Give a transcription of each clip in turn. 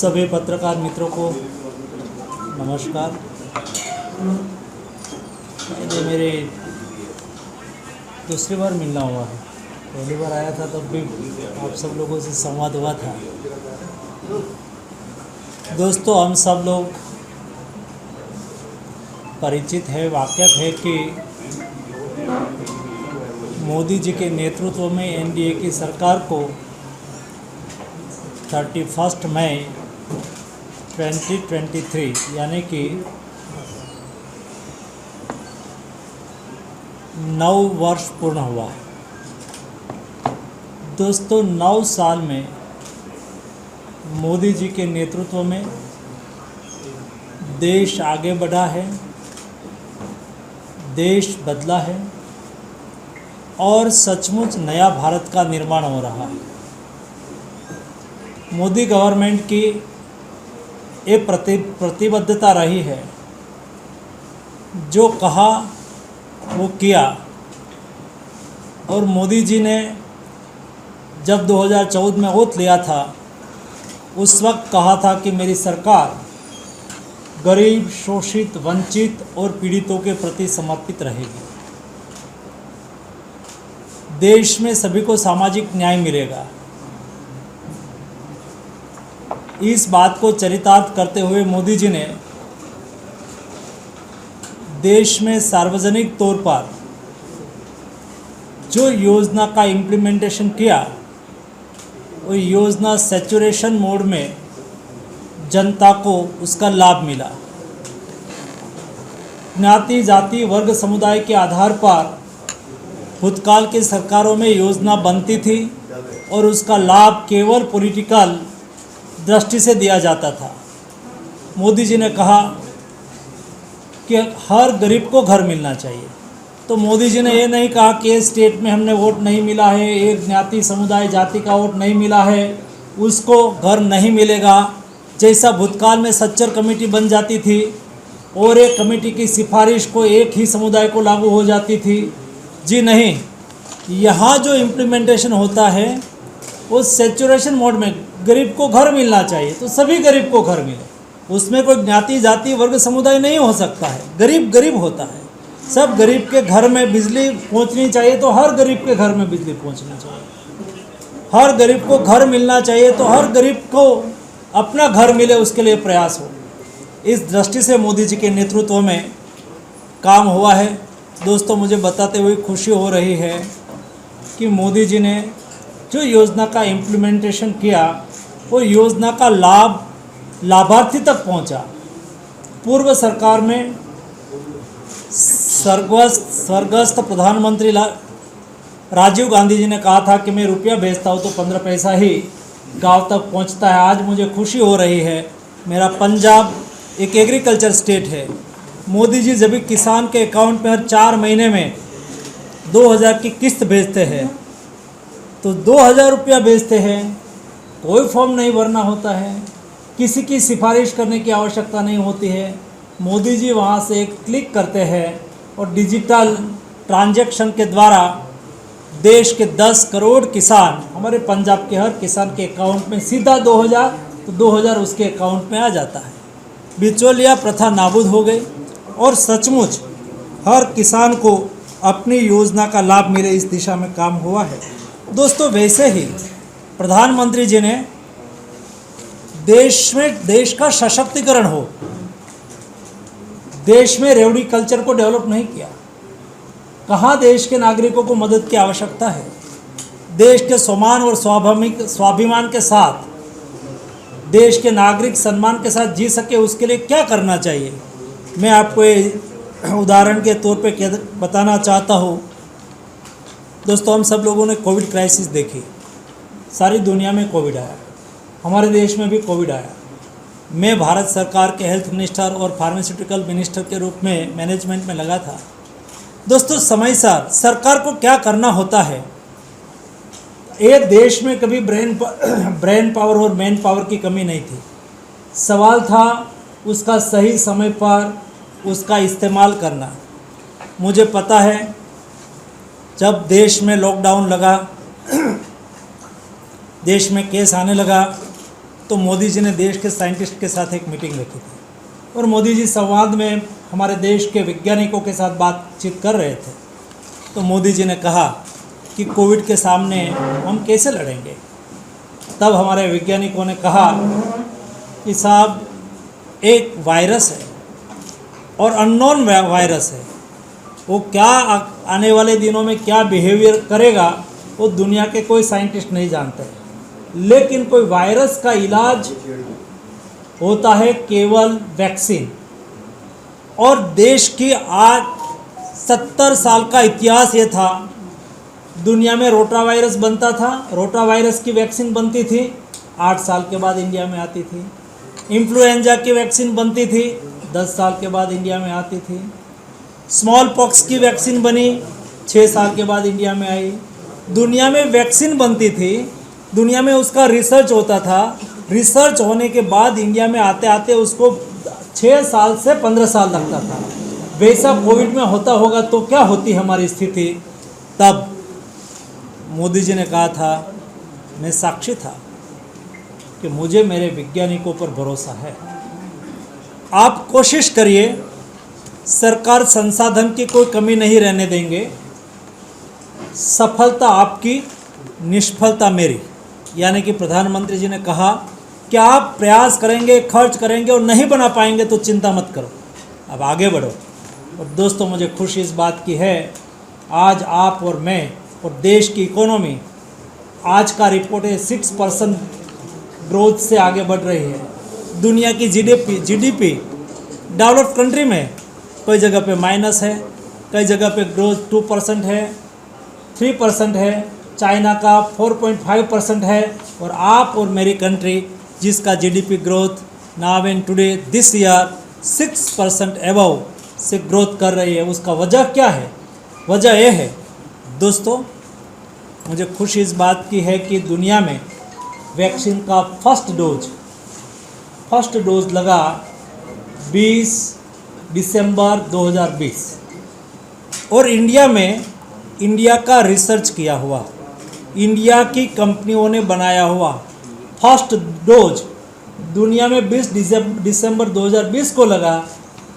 सभी पत्रकार मित्रों को नमस्कार। ये मेरे दूसरी बार मिलना हुआ है। पहली बार आया था तब भी आप सब लोगों से संवाद हुआ था। दोस्तों, हम सब लोग परिचित है, वाकिफ है कि मोदी जी के नेतृत्व में एनडीए की सरकार को 31 मई 2023 यानी कि 9 वर्ष पूर्ण हुआ है। दोस्तों, 9 साल में मोदी जी के नेतृत्व में देश आगे बढ़ा है, देश बदला है और सचमुच नया भारत का निर्माण हो रहा है। मोदी गवर्नमेंट की ये प्रतिबद्धता रही है, जो कहा वो किया। और मोदी जी ने जब 2014 में ओथ लिया था, उस वक्त कहा था कि मेरी सरकार गरीब, शोषित, वंचित और पीड़ितों के प्रति समर्पित रहेगी। देश में सभी को सामाजिक न्याय मिलेगा। इस बात को चरितार्थ करते हुए मोदी जी ने देश में सार्वजनिक तौर पर जो योजना का इम्प्लीमेंटेशन किया, वो योजना सैचुरेशन मोड में जनता को उसका लाभ मिला। ज्ञाति, जाति, वर्ग, समुदाय के आधार पर भूतकाल की सरकारों में योजना बनती थी और उसका लाभ केवल पॉलिटिकल दृष्टि से दिया जाता था। मोदी जी ने कहा कि हर गरीब को घर मिलना चाहिए। तो मोदी जी ने ये नहीं कहा कि इस स्टेट में हमने वोट नहीं मिला है, एक ज्ञाति, समुदाय, जाति का वोट नहीं मिला है, उसको घर नहीं मिलेगा। जैसा भूतकाल में सच्चर कमेटी बन जाती थी और एक कमेटी की सिफारिश को एक ही समुदाय को लागू हो जाती थी। जी नहीं, यहाँ जो इम्प्लीमेंटेशन होता है वो सैचुरेशन मोड में गरीब को घर मिलना चाहिए, तो सभी गरीब को घर मिले। उसमें कोई ज्ञाति, जाति, वर्ग, समुदाय नहीं हो सकता है। गरीब गरीब होता है। सब गरीब के घर में बिजली पहुंचनी चाहिए, तो हर गरीब के घर में बिजली पहुंचनी चाहिए। हर गरीब को घर मिलना चाहिए, तो हर गरीब को अपना घर मिले, उसके लिए प्रयास हो। इस दृष्टि से मोदी जी के नेतृत्व में काम हुआ है। दोस्तों, मुझे बताते हुए खुशी हो रही है कि मोदी जी ने जो योजना का इम्प्लीमेंटेशन किया, वो योजना का लाभ लाभार्थी तक पहुंचा। पूर्व सरकार में स्वर्गस्थ प्रधानमंत्री राजीव गांधी जी ने कहा था कि मैं रुपया भेजता हूँ तो 15 पैसा ही गांव तक पहुंचता है। आज मुझे खुशी हो रही है, मेरा पंजाब एक एग्रीकल्चर स्टेट है। मोदी जी जब भी किसान के अकाउंट में हर 4 महीने में 2000 की किस्त भेजते हैं, तो 2000 रुपया भेजते हैं। कोई फॉर्म नहीं भरना होता है, किसी की सिफारिश करने की आवश्यकता नहीं होती है। मोदी जी वहाँ से एक क्लिक करते हैं और डिजिटल ट्रांजैक्शन के द्वारा देश के 10 करोड़ किसान, हमारे पंजाब के हर किसान के अकाउंट में सीधा 2000, तो 2000 उसके अकाउंट में आ जाता है। बिचौलिया प्रथा नाबूद हो गई और सचमुच हर किसान को अपनी योजना का लाभ मिले, इस दिशा में काम हुआ है। दोस्तों, वैसे ही प्रधानमंत्री जी ने देश का सशक्तिकरण हो, देश में रेवड़ी कल्चर को डेवलप नहीं किया। कहाँ देश के नागरिकों को मदद की आवश्यकता है, देश के सम्मान और स्वाभिमान के साथ देश के नागरिक सम्मान के साथ जी सके, उसके लिए क्या करना चाहिए। मैं आपको उदाहरण के तौर पे बताना चाहता हूँ। दोस्तों, हम सब लोगों ने कोविड क्राइसिस देखी। सारी दुनिया में कोविड आया, हमारे देश में भी कोविड आया। मैं भारत सरकार के हेल्थ मिनिस्टर और फार्मास्यूटिकल मिनिस्टर के रूप में मैनेजमेंट में लगा था। दोस्तों, समय सर सरकार को क्या करना होता है। एक देश में कभी ब्रेन पावर और मैन पावर की कमी नहीं थी। सवाल था उसका सही समय पर उसका इस्तेमाल करना। मुझे पता है जब देश में लॉकडाउन लगा, देश में केस आने लगा, तो मोदी जी ने देश के साइंटिस्ट के साथ एक मीटिंग रखी थी और मोदी जी संवाद में हमारे देश के वैज्ञानिकों के साथ बातचीत कर रहे थे। तो मोदी जी ने कहा कि कोविड के सामने हम कैसे लड़ेंगे। तब हमारे वैज्ञानिकों ने कहा कि साहब, एक वायरस है और अननोन वायरस है, वो क्या आने वाले दिनों में क्या बिहेवियर करेगा वो दुनिया के कोई साइंटिस्ट नहीं जानते, लेकिन कोई वायरस का इलाज होता है केवल वैक्सीन। और देश की आज 70 साल का इतिहास ये था, दुनिया में रोटा वायरस बनता था, रोटा वायरस की वैक्सीन बनती थी, 8 साल के बाद इंडिया में आती थी। इन्फ्लुएंजा की वैक्सीन बनती थी, 10 साल के बाद इंडिया में आती थी। स्मॉल पॉक्स की वैक्सीन बनी, 6 साल के बाद इंडिया में आई। दुनिया में वैक्सीन बनती थी, दुनिया में उसका रिसर्च होता था, रिसर्च होने के बाद इंडिया में आते आते उसको 6 साल से 15 साल लगता था। वैसा कोविड में होता होगा तो क्या होती हमारी स्थिति। तब मोदी जी ने कहा था, मैं साक्षी था कि मुझे मेरे वैज्ञानिकों पर भरोसा है, आप कोशिश करिए, सरकार संसाधन की कोई कमी नहीं रहने देंगे, सफलता आपकी, निष्फलता मेरी। यानी कि प्रधानमंत्री जी ने कहा कि आप प्रयास करेंगे, खर्च करेंगे और नहीं बना पाएंगे तो चिंता मत करो, अब आगे बढ़ो। और दोस्तों, मुझे खुशी इस बात की है, आज आप और मैं और देश की इकोनॉमी, आज का रिपोर्ट है 6% ग्रोथ से आगे बढ़ रही है। दुनिया की जीडीपी डेवलप्ड कंट्री में कई जगह पे माइनस है, कई जगह पे ग्रोथ 2% है, 3% है, चाइना का 4.5% है, और आप और मेरी कंट्री जिसका GDP growth now and today this year 6% above से ग्रोथ कर रही है। उसका वजह क्या है? वजह यह है दोस्तों, मुझे खुशी इस बात की है कि दुनिया में वैक्सीन का फर्स्ट डोज लगा 20 दिसंबर 2020 और इंडिया का रिसर्च किया हुआ, इंडिया की कंपनियों ने बनाया हुआ फर्स्ट डोज दुनिया में 20 दिसंबर 2020 को लगा।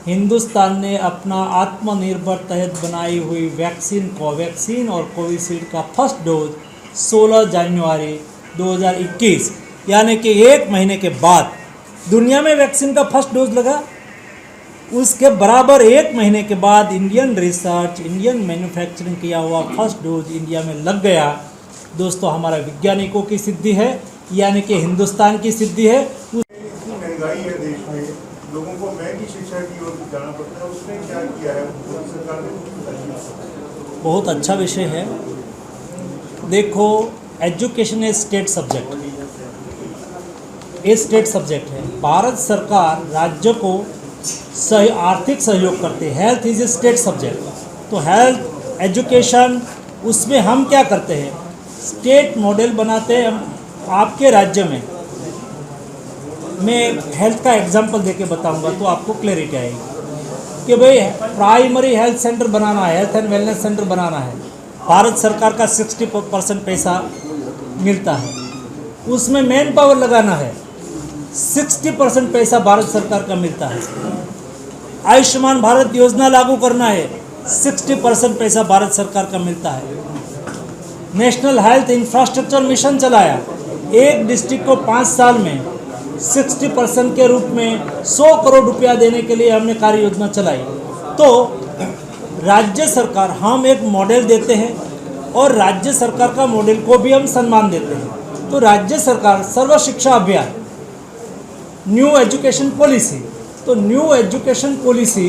हिंदुस्तान ने अपना आत्मनिर्भर तहत बनाई हुई वैक्सीन कोवैक्सीन और कोविशील्ड का फर्स्ट डोज 16 जनवरी 2021 यानी कि 1 महीने के बाद दुनिया में वैक्सीन का फर्स्ट डोज लगा। उसके बराबर 1 महीने के बाद इंडियन रिसर्च, इंडियन मैन्युफैक्चरिंग किया हुआ फर्स्ट डोज इंडिया में लग गया। दोस्तों, हमारा वैज्ञानिकों की सिद्धि है, यानी कि हिंदुस्तान की सिद्धि है। महंगाई है देश में, लोगों को महंगी शिक्षा की ओर जाना पड़ता है, उसने क्या किया है सरकार ने? बहुत अच्छा विषय है। देखो, एजुकेशन ए स्टेट सब्जेक्ट, ये स्टेट सब्जेक्ट है। भारत सरकार राज्य को आर्थिक सहयोग करती है। Health is a state subject, तो हेल्थ एजुकेशन उसमें हम क्या करते हैं, स्टेट मॉडल बनाते हैं। आपके राज्य में मैं हेल्थ का एग्जांपल देके बताऊंगा तो आपको क्लैरिटी आएगी कि भाई प्राइमरी हेल्थ सेंटर बनाना है, हेल्थ एंड वेलनेस सेंटर बनाना है। भारत सरकार का 60% पैसा मिलता है, उसमें मैन पावर लगाना है, 60% पैसा भारत सरकार का मिलता है। आयुष्मान भारत योजना लागू करना है, 60% पैसा भारत सरकार का मिलता है। नेशनल हेल्थ इंफ्रास्ट्रक्चर मिशन चलाया, एक डिस्ट्रिक्ट को 5 साल में 60% के रूप में 100 करोड़ रुपया देने के लिए हमने कार्य योजना चलाई। तो राज्य सरकार, हम एक मॉडल देते हैं और राज्य सरकार का मॉडल को भी हम सम्मान देते हैं। तो राज्य सरकार सर्व शिक्षा अभियान, न्यू एजुकेशन पॉलिसी, तो न्यू एजुकेशन पॉलिसी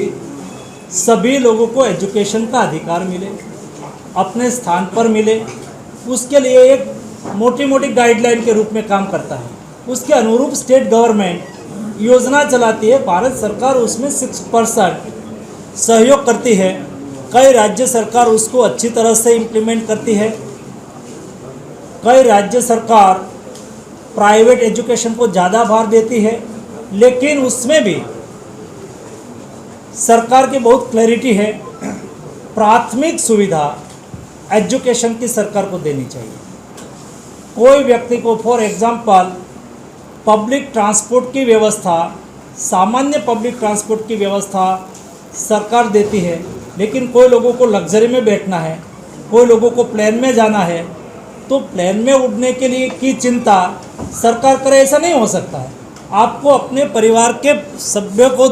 सभी लोगों को एजुकेशन का अधिकार मिले, अपने स्थान पर मिले, उसके लिए एक मोटी मोटी गाइडलाइन के रूप में काम करता है। उसके अनुरूप स्टेट गवर्नमेंट योजना चलाती है, भारत सरकार उसमें 6% सहयोग करती है। कई राज्य सरकार उसको अच्छी तरह से इम्प्लीमेंट करती है, कई राज्य सरकार प्राइवेट एजुकेशन को ज़्यादा भार देती है, लेकिन उसमें भी सरकार की बहुत क्लैरिटी है, प्राथमिक सुविधा एजुकेशन की सरकार को देनी चाहिए। कोई व्यक्ति को फॉर एग्जांपल पब्लिक ट्रांसपोर्ट की व्यवस्था, सामान्य पब्लिक ट्रांसपोर्ट की व्यवस्था सरकार देती है, लेकिन कोई लोगों को लग्जरी में बैठना है, कोई लोगों को प्लेन में जाना है, तो प्लेन में उड़ने के लिए की चिंता सरकार करे, ऐसा नहीं हो सकता है। आपको अपने परिवार के सभ्य को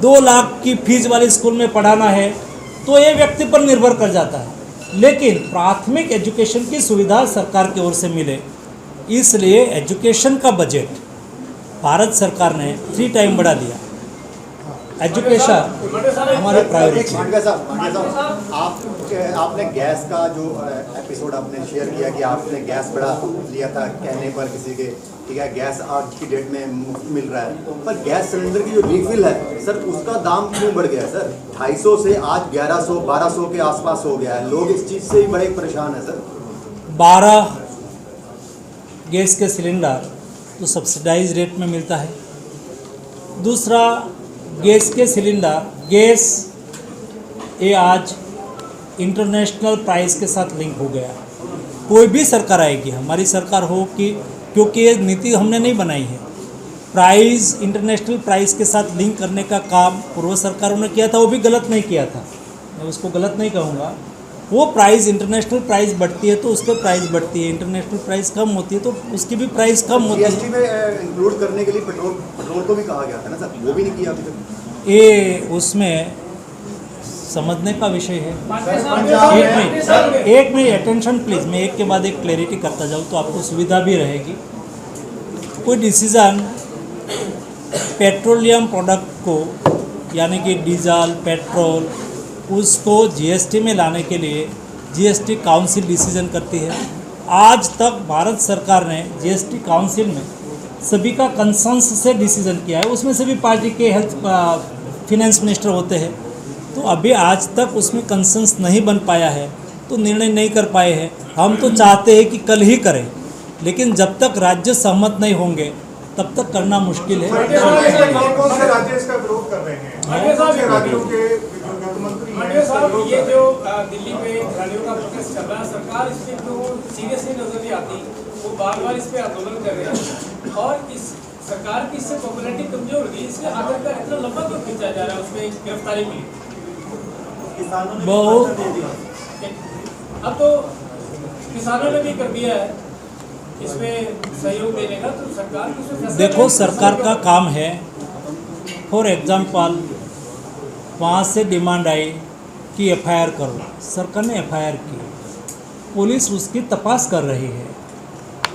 2 लाख की फीस वाले स्कूल में पढ़ाना है तो ये व्यक्ति पर निर्भर कर जाता है, लेकिन प्राथमिक एजुकेशन की सुविधा सरकार की ओर से मिले, इसलिए एजुकेशन का बजट भारत सरकार ने 3 टाइम बढ़ा दिया। एजुकेशन हमारी प्रायोरिटी है। आपने गैस का जो एपिसोड आपने शेयर किया कि आपने गैस बढ़ा लिया था कहने पर किसी के, ठीक है, गैस आज की डेट में मुफ्त मिल रहा है, पर गैस सिलेंडर की जो रिफिल है सर, उसका दाम क्यों बढ़ गया है सर? 250 से आज 1100-1200 के आसपास हो गया है। लोग इस चीज़ से ही बड़े परेशान है सर। 12 गैस के सिलेंडर तो सब्सिडाइज रेट में मिलता है। दूसरा, गैस के सिलेंडर, गैस ये आज इंटरनेशनल प्राइस के साथ लिंक हो गया। कोई भी सरकार आएगी, हमारी सरकार हो कि, क्योंकि ये नीति हमने नहीं बनाई है, प्राइस इंटरनेशनल प्राइस के साथ लिंक करने का काम पूर्व सरकारों ने किया था, वो भी गलत नहीं किया था, मैं उसको गलत नहीं कहूँगा। वो प्राइस, इंटरनेशनल प्राइस बढ़ती है तो उसके प्राइस बढ़ती है, इंटरनेशनल प्राइस कम होती है तो उसकी भी प्राइस कम होती है। जीएसटी में इंक्लूड करने के लिए पेट्रोल को भी कहा गया था ना सर, वो भी नहीं किया अभी तक। ये उसमें समझने का विषय है। एक मिनट अटेंशन प्लीज़, मैं एक के बाद एक क्लैरिटी करता जाऊँ तो आपको सुविधा भी रहेगी। कोई डिसीज़न पेट्रोलियम प्रोडक्ट को, यानी कि डीजल, पेट्रोल, उसको जीएसटी में लाने के लिए जीएसटी काउंसिल डिसीजन करती है। आज तक भारत सरकार ने जीएसटी काउंसिल में सभी का कंसेंसस से डिसीजन किया है, उसमें सभी पार्टी के हेल्थ फिनेंस मिनिस्टर होते हैं, तो अभी आज तक उसमें कंसेंसस नहीं बन पाया है, तो निर्णय नहीं कर पाए हैं। हम तो चाहते हैं कि कल ही करें, लेकिन जब तक राज्य सहमत नहीं होंगे तब तक करना मुश्किल है। कौन से राज्य इसका विरोध कर रहे हैं? कौन से राज्यों के वित्त मंत्री हैं? ये जो दिल्ली में खिलाड़ियों का प्रोटेस्ट चल रहा है, सरकार इस पे तो सीरियसली नजर नहीं आती, वो बार-बार इस पे आंदोलन कर रहे हैं और इस सरकार की इससे पॉपुलैरिटी कमजोर हो गई, इसलिए आखिरकार इतना लंबा क्यों खींचा जा रहा है उसमें गिरफ्तारी के लिए? बहुत अब तो किसानों ने भी कर दिया है इसमें सहयोग देने का, तो सरकार की उसमें फैसला देखो, सरकार का काम है, फॉर एग्जांपल वहाँ से डिमांड आई कि एफआईआर करो, सरकार ने एफआईआर की, पुलिस उसकी तपास कर रही है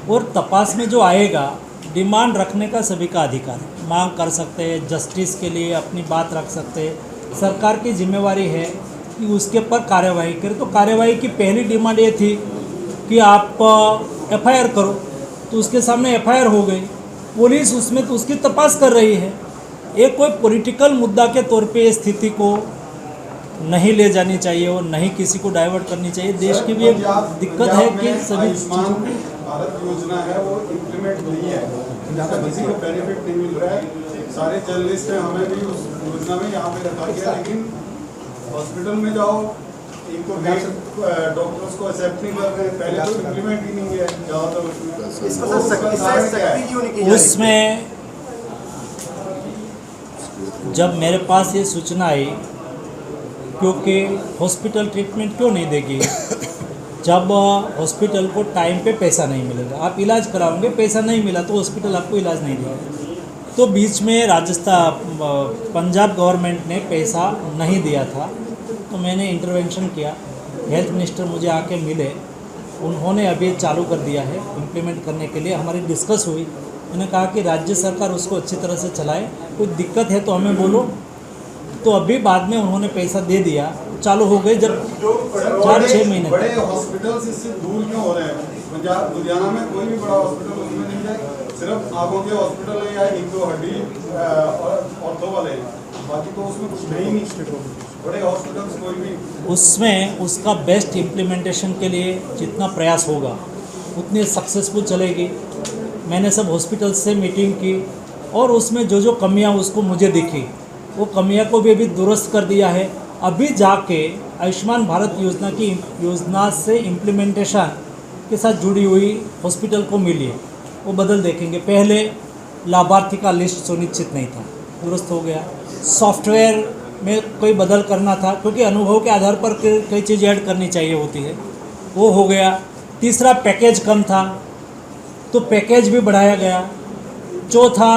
और तपास में जो आएगा, डिमांड रखने का सभी का अधिकार है, मांग कर सकते हैं, जस्टिस के लिए अपनी बात रख सकते हैं। सरकार की जिम्मेवारी है कि उसके पर कार्यवाही करे। तो कार्यवाही की पहली डिमांड ये थी कि आप एफआईआर करो, तो उसके सामने एफआईआर हो गई, पुलिस उसमें तो उसकी तपास कर रही है। एक कोई पॉलिटिकल मुद्दा के तौर पे इस स्थिति को नहीं ले जानी चाहिए और नहीं किसी को डाइवर्ट करनी चाहिए। देश की भी एक दिक्कत है कि सभी भारत योजना है वो इम्प्लीमेंट नहीं है, किसी को बेनिफिट नहीं मिल रहा है। सारे जर्नलिस्ट हैं, हमें भी उस योजना में यहाँ पे रखा गया, लेकिन हॉस्पिटल में जाओ, इनको डॉक्टर्स को एक्सेप्ट नहीं कर रहे, पहले तो इम्प्लीमेंट ही नहीं है ज़्यादातर उसमें। जब मेरे पास ये सूचना आई, क्योंकि हॉस्पिटल ट्रीटमेंट क्यों नहीं देगी जब हॉस्पिटल को टाइम पे पैसा नहीं मिलेगा। आप इलाज कराओगे, पैसा नहीं मिला तो हॉस्पिटल आपको इलाज नहीं देगा। तो बीच में पंजाब गवर्नमेंट ने पैसा नहीं दिया था, तो मैंने इंटरवेंशन किया, हेल्थ मिनिस्टर मुझे आके मिले, उन्होंने अभी चालू कर दिया है इम्प्लीमेंट करने के लिए। हमारी डिस्कस हुई, मैंने कहा कि राज्य सरकार उसको अच्छी तरह से चलाए, कोई दिक्कत है तो हमें बोलो। तो अभी बाद में उन्होंने पैसा दे दिया, चालू हो गए जब 4-6 महीने। बड़े हॉस्पिटल इससे दूर क्यों हो रहे हैं? पंजाब लुधियाना में कोई भी बड़ा हॉस्पिटल उसमें नहीं जाए, सिर्फ आंखों के हॉस्पिटल है या एक दो हड्डी और ऑर्थो वाले, बाकी तो उसमें कुछ नहीं। बड़े हॉस्पिटल्स कोई भी उसमें उसका बेस्ट इम्प्लीमेंटेशन के लिए जितना प्रयास होगा उतनी सक्सेसफुल चलेगी। मैंने सब हॉस्पिटल से मीटिंग की और उसमें जो जो कमियां उसको मुझे दिखी, वो कमियां को भी अभी दुरुस्त कर दिया है। अभी जाके आयुष्मान भारत योजना से इम्प्लीमेंटेशन के साथ जुड़ी हुई हॉस्पिटल को मिली है वो बदल देखेंगे। पहले लाभार्थी का लिस्ट सुनिश्चित नहीं था, दुरुस्त हो गया। सॉफ्टवेयर में कोई बदल करना था, क्योंकि अनुभव के आधार पर कई चीज़ ऐड करनी चाहिए होती है, वो हो गया। तीसरा, पैकेज कम था तो पैकेज भी बढ़ाया गया। चौथा,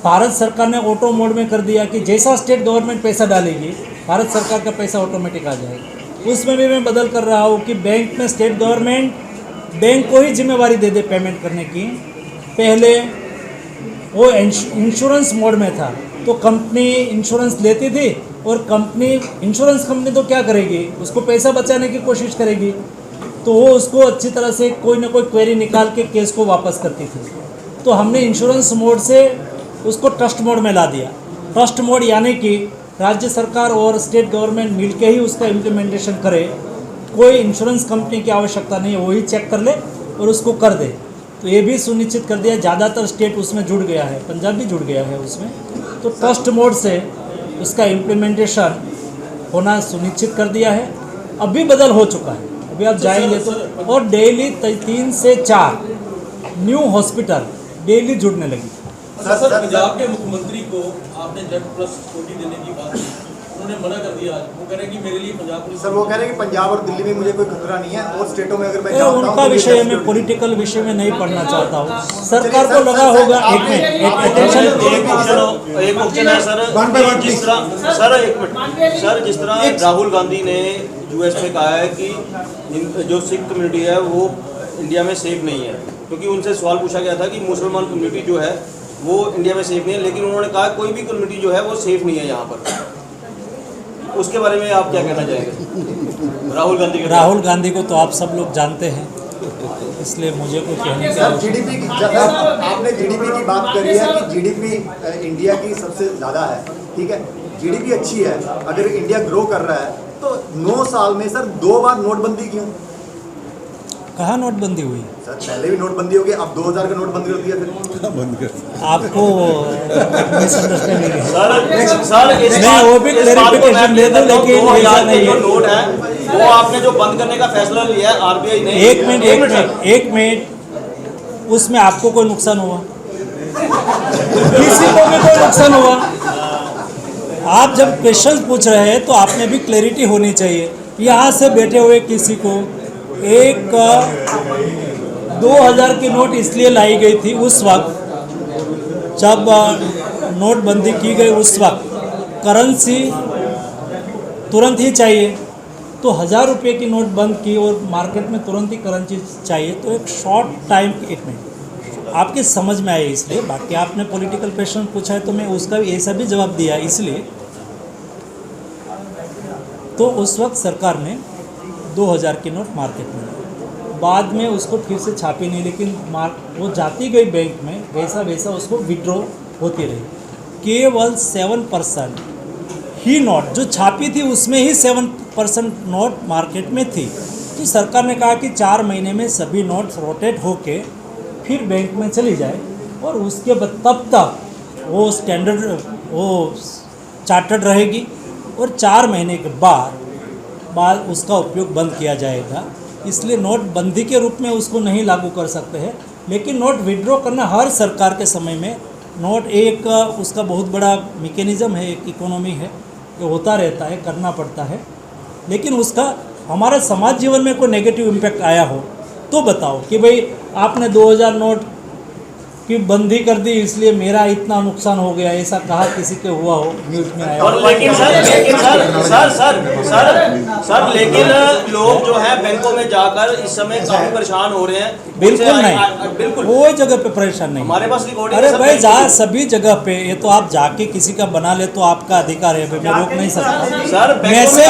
भारत सरकार ने ऑटो मोड में कर दिया कि जैसा स्टेट गवर्नमेंट पैसा डालेगी भारत सरकार का पैसा ऑटोमेटिक आ जाएगा। उसमें भी मैं बदल कर रहा हूँ कि बैंक में स्टेट गवर्नमेंट बैंक को ही जिम्मेवारी दे दे पेमेंट करने की। पहले वो इंश्योरेंस मोड में था तो कंपनी इंश्योरेंस लेती थी और इंश्योरेंस कंपनी तो क्या करेगी, उसको पैसा बचाने की कोशिश करेगी, तो वो उसको अच्छी तरह से कोई ना कोई क्वेरी निकाल के केस को वापस करती थी। तो हमने इंश्योरेंस मोड से उसको ट्रस्ट मोड में ला दिया। ट्रस्ट मोड यानी कि राज्य सरकार और स्टेट गवर्नमेंट मिलके ही उसका इम्प्लीमेंटेशन करे, कोई इंश्योरेंस कंपनी की आवश्यकता नहीं है, वही चेक कर ले और उसको कर दे। तो ये भी सुनिश्चित कर दिया, ज़्यादातर स्टेट उसमें जुड़ गया है, पंजाब भी जुड़ गया है उसमें। तो ट्रस्ट मोड से उसका इम्प्लीमेंटेशन होना सुनिश्चित कर दिया है। अभी बदल हो चुका है, अभी आप जाएंगे तो, और डेली 3 से 4 न्यू हॉस्पिटल डेली जुड़ने लगी। सर पंजाब के मुख्यमंत्री को आपने जेड प्लस स्कूटी देने की बात की, उन्होंने मना कर दिया। वो कह रहे हैं कि मेरे लिए पंजाब पुलिस। सर वो कह रहे हैं कि पंजाब और दिल्ली में मुझे कोई खतरा नहीं है, और स्टेटों में अगर मैं जाता हूं उनका तो विषय में पॉलिटिकल विषय में नहीं पढ़ना चाहता हूँ। सरकार को लगा होगा एक मिनट एक ऑप्शन है सर, जिस तरह सर जिस तरह राहुल गांधी ने यूएस में कहा है कि जो सिख कम्युनिटी है वो इंडिया में सेफ नहीं है, क्योंकि उनसे सवाल पूछा गया था कि मुसलमान कम्युनिटी जो है वो इंडिया में सेफ नहीं है, लेकिन उन्होंने कहा कोई भी कम्युनिटी जो है वो सेफ नहीं है यहाँ पर। उसके बारे में आप क्या कहना चाहेंगे राहुल गांधी को तो आप सब लोग जानते हैं, इसलिए मुझे कोई कहने की सर जीडीपी की आपने जीडीपी की बात करी है कि जीडीपी इंडिया की सबसे ज़्यादा है, ठीक है, जीडीपी अच्छी है, अगर इंडिया ग्रो कर रहा है तो 9 साल में सर 2 बार नोटबंदी क्यों? कहाँ नोटबंदी हुई? सर पहले भी नोटबंदी होगी, अब 2000 का नोटबंदी होती है, फिर बंद कर आपको मिसअंडरस्टैंडिंग है। सर वो भी क्लैरिफिकेशन दे दो, लेकिन ऐसा नहीं है। नोट है वो आपने जो बंद करने का फैसला लिया है आरबीआई ने। एक मिनट, उसमें आपको कोई नुकसान हुआ? किसी को भी कोई नुकसान हुआ? आप जब क्वेश्चन पूछ रहे हैं तो आपने भी क्लैरिटी होनी चाहिए। यहाँ से बैठे हुए किसी को एक 2000 की नोट इसलिए लाई गई थी उस वक्त जब नोटबंदी की गई, उस वक्त करेंसी तुरंत ही चाहिए, तो 1000 रुपये की नोट बंद की और मार्केट में तुरंत ही करेंसी चाहिए, तो एक शॉर्ट टाइम, एक मिनट, आपकी समझ में आए इसलिए। बाकी आपने पॉलिटिकल क्वेश्चन पूछा है तो मैं उसका भी ऐसा भी जवाब दिया इसलिए। तो उस वक्त सरकार ने 2000 की नोट मार्केट में, बाद में उसको फिर से छापी नहीं, लेकिन वो जाती गई बैंक में, वैसा वैसा उसको विड्रॉ होती रही। केवल 7% ही नोट जो छापी थी उसमें ही 7% नोट मार्केट में थी। तो सरकार ने कहा कि 4 महीने में सभी नोट्स रोटेट होके फिर बैंक में चली जाए, और उसके बाद तब तक वो स्टैंडर्ड वो चार्टर्ड रहेगी, और 4 महीने के बाद उसका उपयोग बंद किया जाएगा। इसलिए नोटबंदी के रूप में उसको नहीं लागू कर सकते हैं, लेकिन नोट विड्रॉ करना हर सरकार के समय में, नोट एक उसका बहुत बड़ा मैकेनिज़्म है, एक इकोनॉमी है, ये होता रहता है, करना पड़ता है। लेकिन उसका हमारे समाज जीवन में कोई नेगेटिव इम्पैक्ट आया हो तो बताओ कि भाई आपने 2000 नोट की बंदी कर दी इसलिए मेरा इतना नुकसान हो गया, ऐसा कहा किसी के हुआ हो, न्यूज़ में आया। और लेकिन सर लेकिन लोग जो है बैंकों में जाकर इस समय काफी परेशान हो रहे हैं। बिल्कुल नहीं, बिल्कुल कोई जगह पे परेशान नहीं। हमारे पास रिकॉर्डिंग अरे भाई जा सभी जगह पे, ये तो आप जाके किसी का बना ले तो आपका अधिकार है, मैं रोक नहीं सकता। सर मैसेज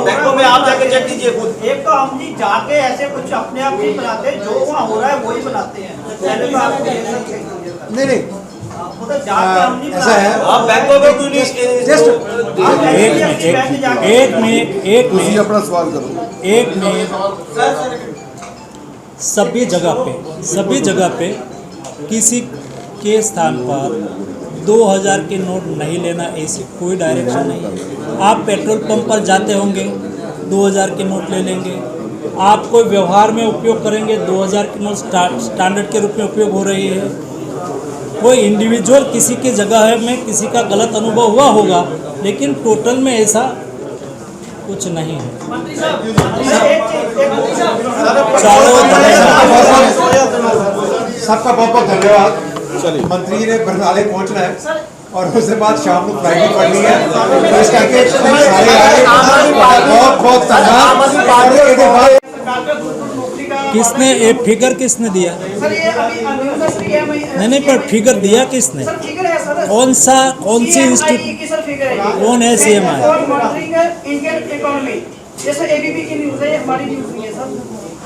बैंकों में आप जाके चेक कीजिए खुद। एक तो हम नहीं जाके ऐसे कुछ अपने आप नहीं बनाते, जो वहाँ हो रहा है वही बनाते हैं। नहीं उधर जाके हम नहीं ऐसा है। आप बैंकों में क्यों नहीं एक मिनट अपना सवाल करो। एक मिनट, सभी जगह पे किसी के स्थान पर 2000 के नोट नहीं लेना, ऐसी कोई डायरेक्शन नहीं है। आप पेट्रोल पंप पर जाते होंगे 2000 के नोट ले लेंगे, आप कोई व्यवहार में उपयोग करेंगे 2000 की नोट स्टैंडर्ड के रूप में उपयोग हो रही है। कोई इंडिविजुअल किसी की जगह में किसी का गलत अनुभव हुआ होगा, लेकिन टोटल में ऐसा कुछ नहीं है। चलो सबका बहुत बहुत धन्यवाद। मंत्री ने बरनाले पहुंचना है और उसके बाद शाम को फ्लाइट पड़नी है, तो इस करके सारे आए बहुत बहुत धन्यवाद। किसने ये फिगर किसने दिया? सर ये अभी नहीं, पर फिगर दिया किसने? सर फिगर है सर, कौन सी इंस्टीट्यूट, की सर फिगर है, कौन है CMI? और मॉनिटरिंग इंडियन इकोनॉमी, जैसे ABP की न्यूज़ है, हमारी न्यूज़ नहीं है सर।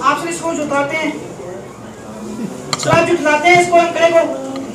आप सर इसको जुटाते हैं, सर जुटाते हैं इसको अंकड़े को,